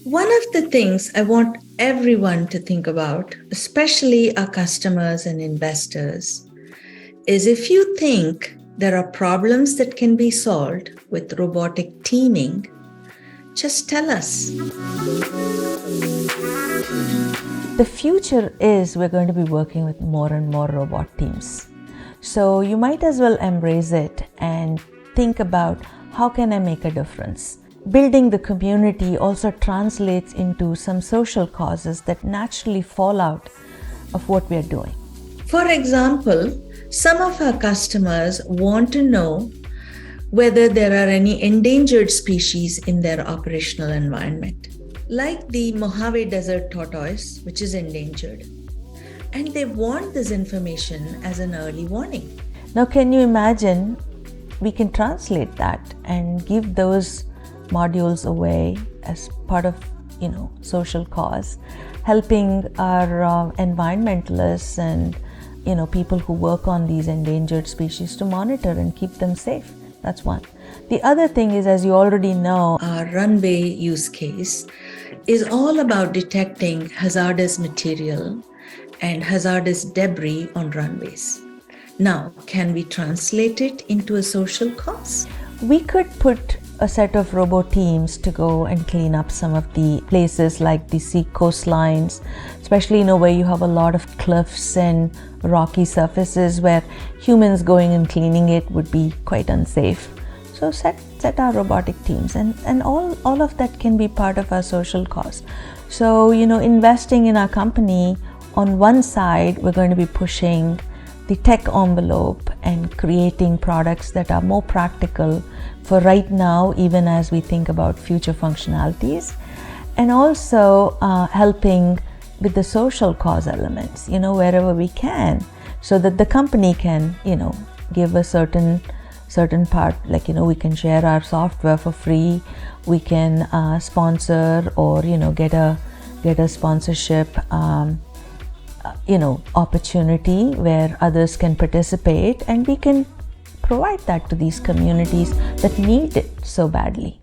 One of the things I want everyone to think about, especially our customers and investors, is if you think there are problems that can be solved with robotic teaming, just tell us. The future is we're going to be working with more and more robot teams. So you might as well embrace it and think about how can I make a difference. Building the community also translates into some social causes that naturally fall out of what we are doing. For example, some of our customers want to know whether there are any endangered species in their operational environment, like the Mojave Desert tortoise, which is endangered. And they want this information as an early warning. Now, can you imagine we can translate that and give those modules away as part of social cause, helping our environmentalists and people who work on these endangered species to monitor and keep them safe. That's one. The other thing is, as you already know, our runway use case is all about detecting hazardous material and hazardous debris on runways. Now, can we translate it into a social cause? We could put a set of robo teams to go and clean up some of the places like the sea coastlines, especially where you have a lot of cliffs and rocky surfaces where humans going and cleaning it would be quite unsafe. So set our robotic teams, and all of that can be part of our social cause. So investing in our company, on one side we're going to be pushing the tech envelope and creating products that are more practical for right now, even as we think about future functionalities, and also helping with the social cause elements, wherever we can, so that the company can, give a certain part, like, we can share our software for free, we can sponsor or, get a sponsorship opportunity where others can participate, and we can provide that to these communities that need it so badly.